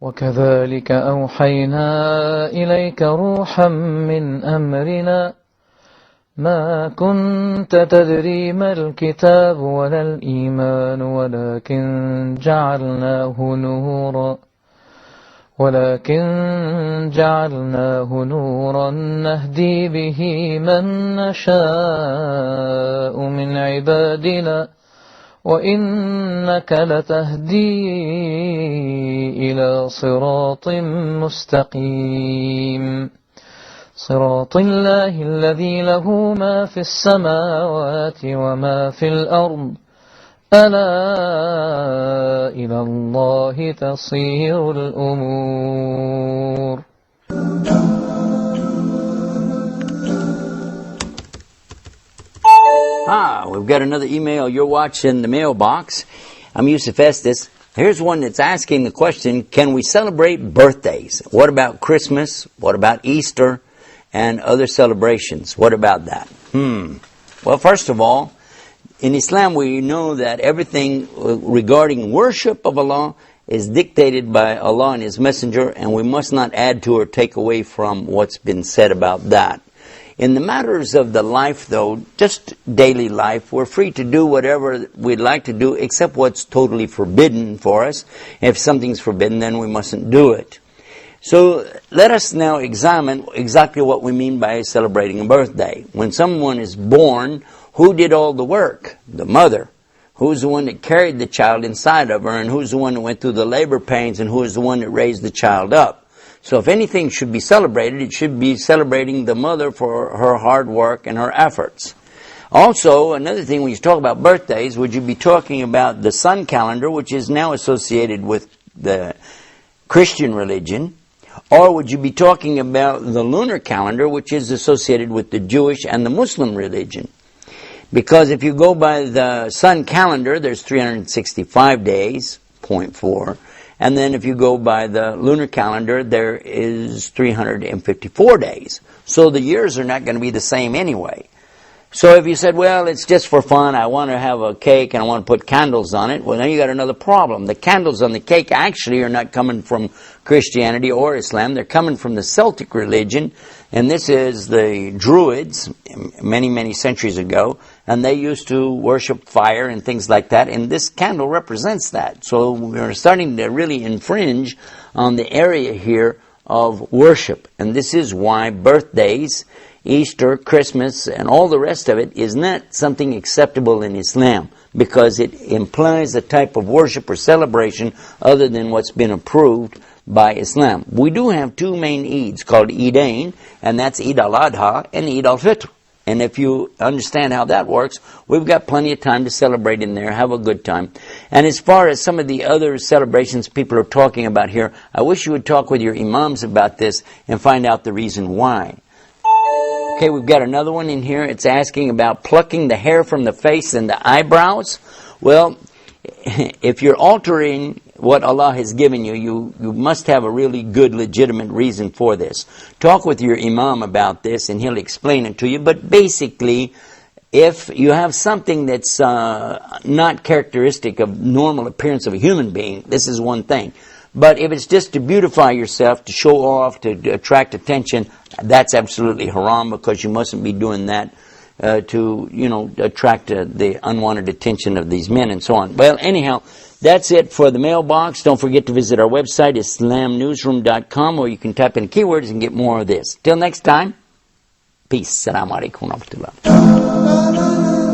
وكذلك أوحينا إليك روحا من أمرنا ما كنت تدري ما الكتاب ولا الإيمان ولكن جعلناه نورا نهدي به من نشاء من عبادنا وإنك لتهدي إلى صراط مستقيم صراط الله الذي له ما في السماوات وما في الأرض ألا إلى الله تصير الأمور. We've got another email. You're watching the mailbox. I'm Yusuf Estes. Here's one that's asking the question, can we celebrate birthdays? What about Christmas? What about Easter? And other celebrations? What about that? Well, first of all, in Islam we know that everything regarding worship of Allah is dictated by Allah and His Messenger, and we must not add to or take away from what's been said about that. In the matters of the life, though, just daily life, we're free to do whatever we'd like to do except what's totally forbidden for us. If something's forbidden, then we mustn't do it. So let us now examine exactly what we mean by celebrating a birthday. When someone is born, who did all the work? The mother. Who's the one that carried the child inside of her, and who's the one that went through the labor pains, and who is the one that raised the child up? So if anything should be celebrated, it should be celebrating the mother for her hard work and her efforts. Also, another thing, when you talk about birthdays, would you be talking about the sun calendar, which is now associated with the Christian religion, or would you be talking about the lunar calendar, which is associated with the Jewish and the Muslim religion? Because if you go by the sun calendar, there's 365 days, 0.4. And then if you go by the lunar calendar, there is 354 days. So the years are not going to be the same anyway. So if you said, well, it's just for fun, I want to have a cake and I want to put candles on it, well, then you got another problem. The candles on the cake actually are not coming from Christianity or Islam. They're coming from the Celtic religion, and this is the Druids, many, many centuries ago, and they used to worship fire and things like that, and this candle represents that. So we're starting to really infringe on the area here of worship, and this is why birthdays, Easter, Christmas, and all the rest of it is not something acceptable in Islam, because it implies a type of worship or celebration other than what's been approved by Islam. We do have two main Eids called Eidain, and that's Eid al-Adha and Eid al-Fitr. And if you understand how that works, we've got plenty of time to celebrate in there, have a good time. And as far as some of the other celebrations people are talking about here, I wish you would talk with your imams about this and find out the reason why. Okay, we've got another one in here. It's asking about plucking the hair from the face and the eyebrows. Well, if you're altering what Allah has given you, you must have a really good, legitimate reason for this. Talk with your imam about this and he'll explain it to you. But basically, if you have something that's not characteristic of normal appearance of a human being, this is one thing. But if it's just to beautify yourself, to show off, to attract attention, that's absolutely haram, because you mustn't be doing that to, attract the unwanted attention of these men and so on. Well, anyhow, that's it for the mailbox. Don't forget to visit our website, islamnewsroom.com, where you can type in keywords and get more of this. Till next time, peace. Assalamu alaikum wa rahmatullah.